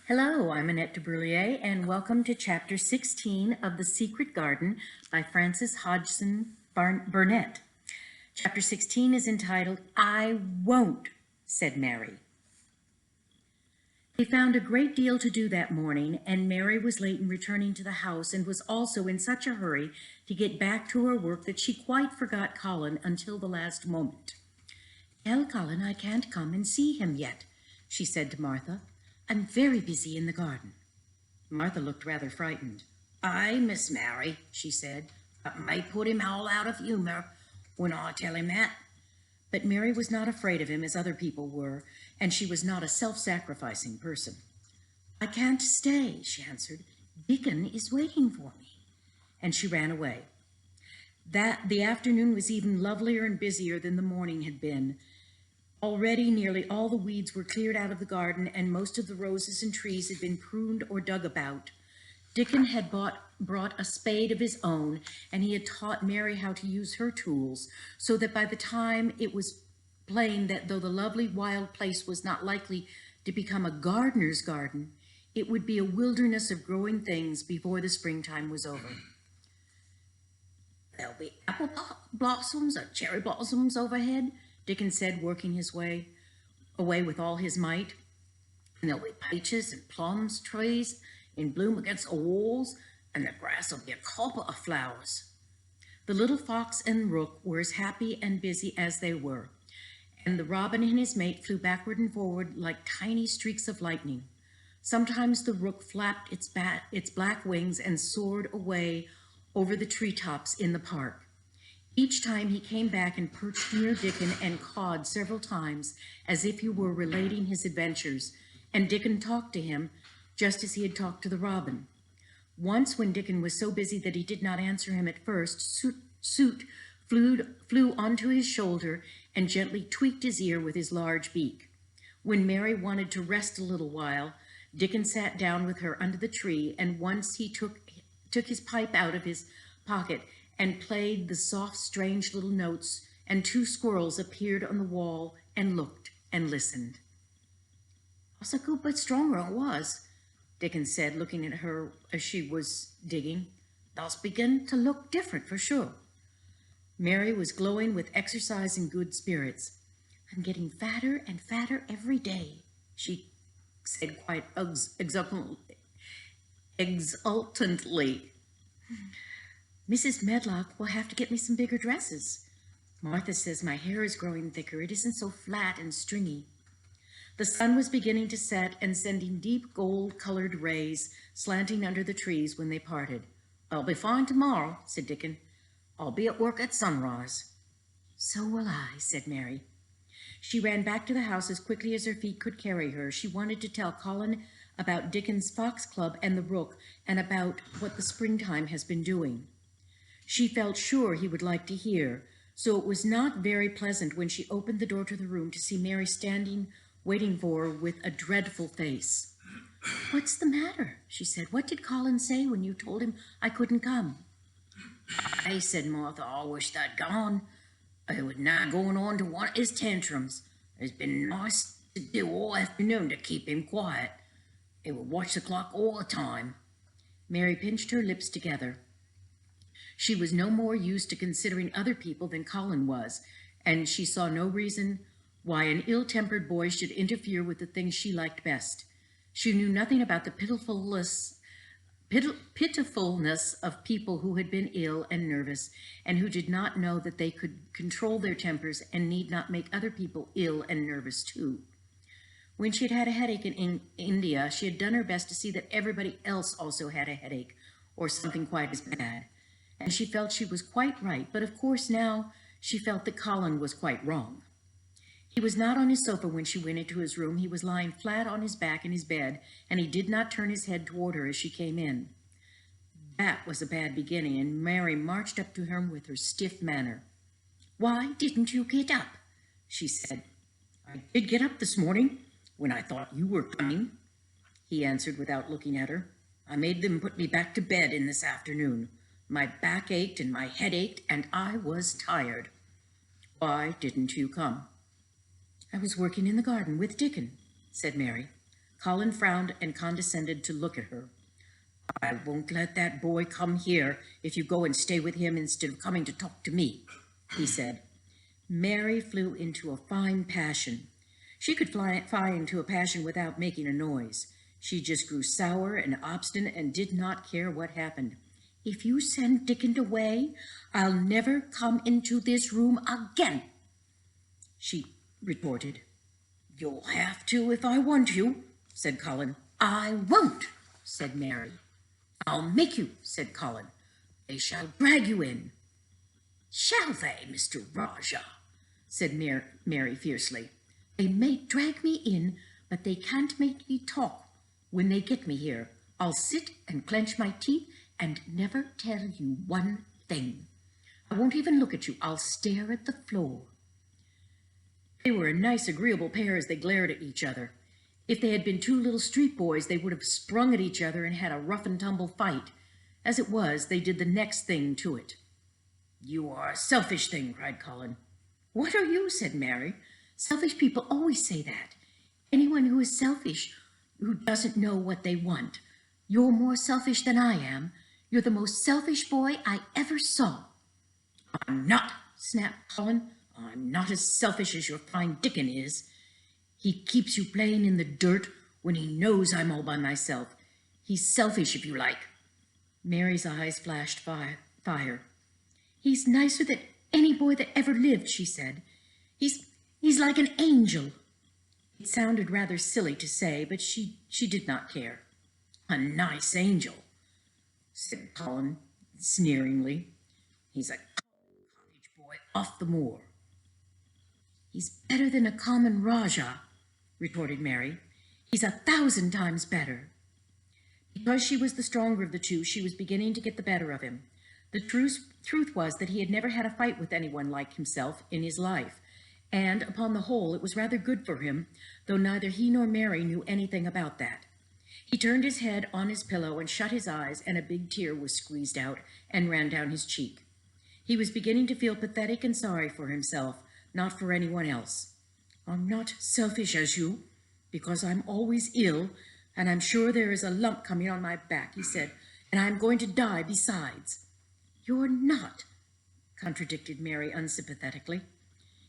Hello, I'm Annette Dubrouillet, and welcome to Chapter 16 of The Secret Garden by Frances Hodgson Burnett. Chapter 16 is entitled, "I Won't," said Mary. They found a great deal to do that morning, and Mary was late in returning to the house and was also in such a hurry to get back to her work that she quite forgot Colin until the last moment. "Tell Colin I can't come and see him yet," she said to Martha. "I'm very busy in the garden." Martha looked rather frightened. "Aye, Miss Mary," she said, "I may put him all out of humour when I tell him that." But Mary was not afraid of him as other people were, and she was not a self-sacrificing person. "I can't stay," she answered. "Dickon is waiting for me." And she ran away. The afternoon was even lovelier and busier than the morning had been. Already nearly all the weeds were cleared out of the garden, and most of the roses and trees had been pruned or dug about. Dickon had brought a spade of his own, and he had taught Mary how to use her tools, so that by the time it was plain that though the lovely wild place was not likely to become a gardener's garden, it would be a wilderness of growing things before the springtime was over. "There'll be apple blossoms or cherry blossoms overhead," Dickon said, working his way away with all his might. "And there'll be peaches and plums trees in bloom against the walls, and the grass will be a copper of flowers." The little fox and rook were as happy and busy as they were, and the robin and his mate flew backward and forward like tiny streaks of lightning. Sometimes the rook flapped its black wings and soared away over the treetops in the park. Each time he came back and perched near Dickon and cawed several times as if he were relating his adventures, and Dickon talked to him just as he had talked to the robin. Once, when Dickon was so busy that he did not answer him at first, Soot flew onto his shoulder and gently tweaked his ear with his large beak. When Mary wanted to rest a little while, Dickon sat down with her under the tree, and once he took his pipe out of his pocket and played the soft, strange little notes, and two squirrels appeared on the wall and looked and listened. "How's a good bit stronger it was," Dickon said, looking at her as she was digging. "Thou's begin to look different for sure." Mary was glowing with exercise and good spirits. "I'm getting fatter and fatter every day," she said quite exultantly. "Mrs. Medlock will have to get me some bigger dresses. Martha says my hair is growing thicker. It isn't so flat and stringy." The sun was beginning to set and sending deep gold-colored rays slanting under the trees when they parted. "I'll be fine tomorrow," said Dickon. "I'll be at work at sunrise." "So will I," said Mary. She ran back to the house as quickly as her feet could carry her. She wanted to tell Colin about Dickon's Fox Club and the rook, and about what the springtime has been doing. She felt sure he would like to hear, so it was not very pleasant when she opened the door to the room to see Mary standing, waiting for her with a dreadful face. "What's the matter?" she said. "What did Colin say when you told him I couldn't come?" "I," said Martha, "I wish they'd gone. He was now going on to one of his tantrums. It's been nice to do all afternoon to keep him quiet. He would watch the clock all the time." Mary pinched her lips together. She was no more used to considering other people than Colin was, and she saw no reason why an ill-tempered boy should interfere with the things she liked best. She knew nothing about the pitifulness of people who had been ill and nervous, and who did not know that they could control their tempers and need not make other people ill and nervous too. When she had had a headache in India, she had done her best to see that everybody else also had a headache, or something quite as bad. And she felt she was quite right, but of course now she felt that Colin was quite wrong. He was not on his sofa when she went into his room. He was lying flat on his back in his bed, and he did not turn his head toward her as she came in. That was a bad beginning, and Mary marched up to him with her stiff manner. "Why didn't you get up?" she said. "I did get up this morning, when I thought you were coming," he answered without looking at her. "I made them put me back to bed in this afternoon. My back ached and my head ached, and I was tired." "Why didn't you come?" "I was working in the garden with Dickon," said Mary. Colin frowned and condescended to look at her. I won't let that boy come here if you go and stay with him instead of coming to talk to me, he said. Mary flew into a fine passion. She could fly into a passion without making a noise. She just grew sour and obstinate and did not care what happened. If you send Dickon away, I'll never come into this room again, she retorted. You'll have to if I want you, said Colin. I won't, said Mary. I'll make you, said Colin. They shall drag you in. Shall they, Mr. Rajah? Said Mary fiercely. They may drag me in, but they can't make me talk when they get me here. I'll sit and clench my teeth and never tell you one thing. I won't even look at you. I'll stare at the floor. They were a nice, agreeable pair as they glared at each other. If they had been two little street boys, they would have sprung at each other and had a rough-and-tumble fight. As it was, they did the next thing to it. You are a selfish thing, cried Colin. What are you? Said Mary. Selfish people always say that. Anyone who is selfish, who doesn't know what they want. You're more selfish than I am. You're the most selfish boy I ever saw. I'm not, snapped Colin. I'm not as selfish as your fine Dickon is. He keeps you playing in the dirt when he knows I'm all by myself. He's selfish, if you like. Mary's eyes flashed fire. He's nicer than any boy that ever lived, she said. He's like an angel. It sounded rather silly to say, but she did not care. A nice angel, said Colin sneeringly. He's a cottage boy off the moor. He's better than a common Rajah, retorted Mary. He's 1,000 times better. Because she was the stronger of the two, she was beginning to get the better of him. The truth was that he had never had a fight with anyone like himself in his life, and upon the whole it was rather good for him, though neither he nor Mary knew anything about that. He turned his head on his pillow and shut his eyes, and a big tear was squeezed out and ran down his cheek. He was beginning to feel pathetic and sorry for himself, not for anyone else. I'm not selfish as you, because I'm always ill, and I'm sure there is a lump coming on my back, he said, and I'm going to die besides. You're not, contradicted Mary unsympathetically.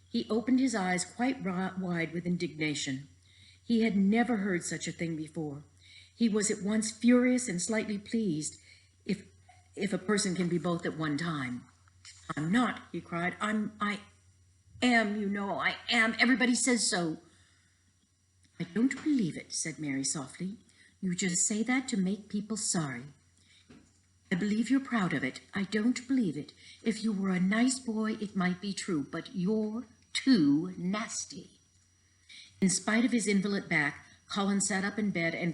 He opened his eyes quite wide with indignation. He had never heard such a thing before. He was at once furious and slightly pleased, if a person can be both at one time. I'm not, he cried. I am, you know, I am. Everybody says so. I don't believe it, said Mary softly. You just say that to make people sorry. I believe you're proud of it. I don't believe it. If you were a nice boy, it might be true, but you're too nasty. In spite of his invalid back, Colin sat up in bed and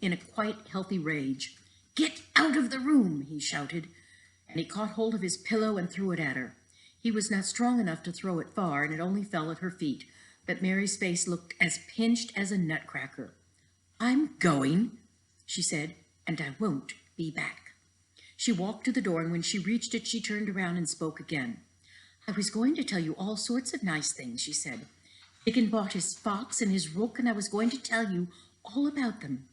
in a quite healthy rage. Get out of the room, he shouted, and he caught hold of his pillow and threw it at her. He was not strong enough to throw it far, and it only fell at her feet, but Mary's face looked as pinched as a nutcracker. I'm going, she said, and I won't be back. She walked to the door, and when she reached it, she turned around and spoke again. I was going to tell you all sorts of nice things, she said. Dickon bought his fox and his rook, and I was going to tell you all about them.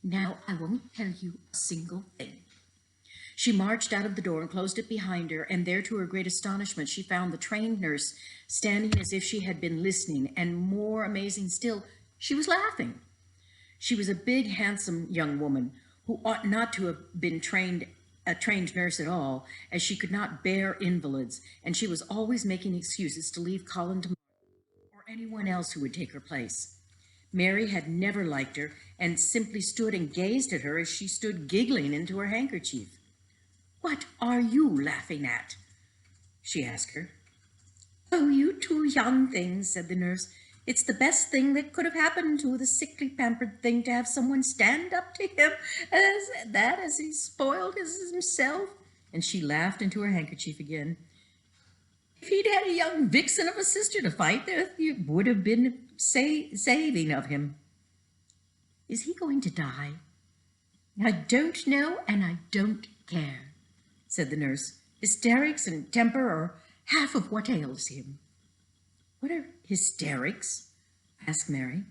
Now I won't tell you a single thing. She marched out of the door and closed it behind her, and there, to her great astonishment, she found the trained nurse standing as if she had been listening, and more amazing still, she was laughing. She was a big, handsome young woman who ought not to have been a trained nurse at all, as she could not bear invalids, and she was always making excuses to leave Colin to or anyone else who would take her place. Mary had never liked her, and simply stood and gazed at her as she stood giggling into her handkerchief. What are you laughing at? She asked her. Oh, you two young things, said the nurse. It's the best thing that could have happened to the sickly, pampered thing to have someone stand up to him as he's spoiled as himself. And she laughed into her handkerchief again. If he'd had a young vixen of a sister to fight, there would have been saving of him. Is he going to die? I don't know, and I don't care, said the nurse. Hysterics and temper are half of what ails him. What are hysterics? Asked Mary.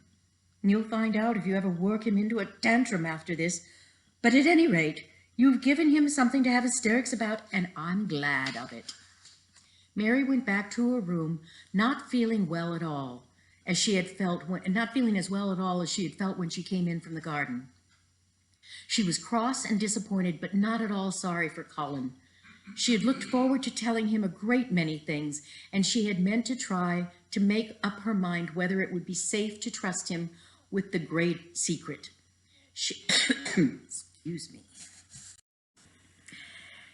You'll find out if you ever work him into a tantrum after this. But at any rate, you've given him something to have hysterics about, and I'm glad of it." Mary went back to her room, not feeling well at all, as she had felt not feeling as well at all as she had felt when she came in from the garden. She was cross and disappointed, but not at all sorry for Colin. She had looked forward to telling him a great many things, and she had meant to try to make up her mind whether it would be safe to trust him with the great secret. Excuse me.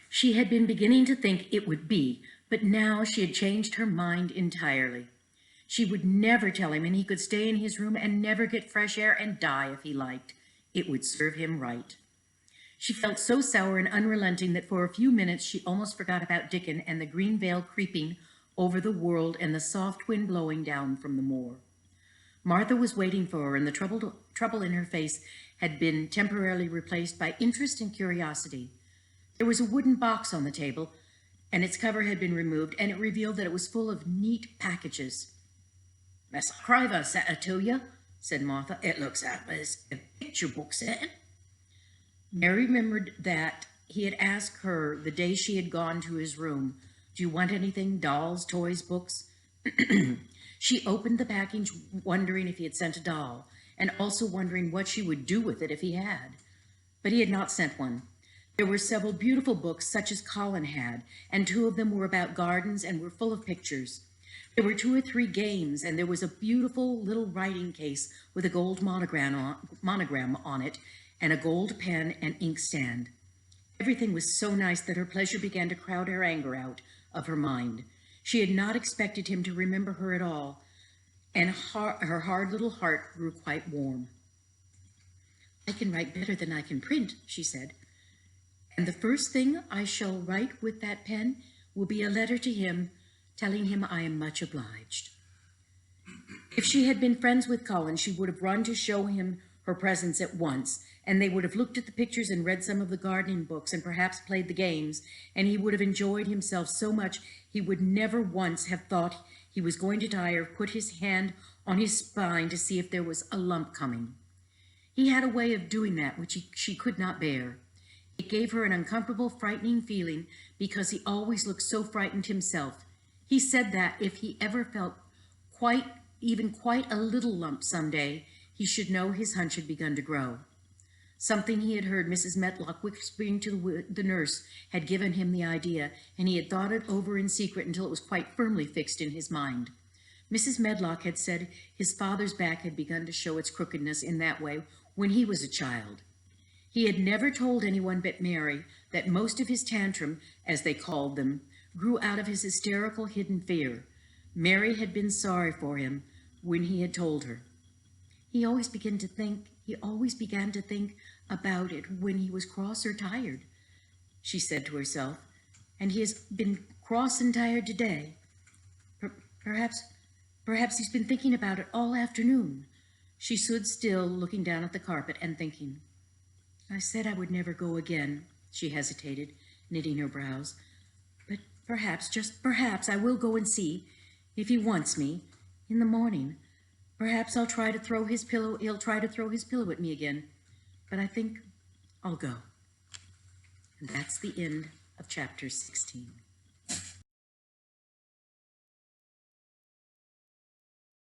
She had been beginning to think it would be, but now she had changed her mind entirely. She would never tell him, and he could stay in his room and never get fresh air and die if he liked. It would serve him right. She felt so sour and unrelenting that for a few minutes she almost forgot about Dickon and the green veil creeping over the world and the soft wind blowing down from the moor. Martha was waiting for her, and the trouble in her face had been temporarily replaced by interest and curiosity. There was a wooden box on the table, and its cover had been removed, and it revealed that it was full of neat packages. "Miss Criver sent it to you," said Martha. "It looks like it's a picture book set." Mary remembered that he had asked her the day she had gone to his room, "Do you want anything? Dolls, toys, books?" She opened the package, wondering if he had sent a doll, and also wondering what she would do with it if he had. But he had not sent one. There were several beautiful books, such as Colin had, and 2 of them were about gardens and were full of pictures. There were 2 or 3 games, and there was a beautiful little writing case with a gold monogram on it, and a gold pen and inkstand. Everything was so nice that her pleasure began to crowd her anger out of her mind. She had not expected him to remember her at all, and her hard little heart grew quite warm. "I can write better than I can print," she said, "and the first thing I shall write with that pen will be a letter to him, telling him I am much obliged." If she had been friends with Colin, she would have run to show him her presents at once, and they would have looked at the pictures and read some of the gardening books and perhaps played the games, and he would have enjoyed himself so much he would never once have thought he was going to die or put his hand on his spine to see if there was a lump coming. He had a way of doing that which she could not bear. It gave her an uncomfortable, frightening feeling because he always looked so frightened himself. He said that if he ever felt quite a little lump someday, he should know his hunch had begun to grow. Something he had heard Mrs. Medlock whispering to the nurse had given him the idea, and he had thought it over in secret until it was quite firmly fixed in his mind. Mrs. Medlock had said his father's back had begun to show its crookedness in that way when he was a child. He had never told anyone but Mary that most of his tantrum, as they called them, grew out of his hysterical hidden fear. Mary had been sorry for him when he had told her. He always began to think about it when he was cross or tired, she said to herself, and he has been cross and tired today. Perhaps he's been thinking about it all afternoon. She stood still, looking down at the carpet and thinking. "I said I would never go again," she hesitated, knitting her brows. "But perhaps, just perhaps, I will go and see, if he wants me, in the morning. Perhaps he'll try to throw his pillow at me again. But I think I'll go." And that's the end of chapter 16.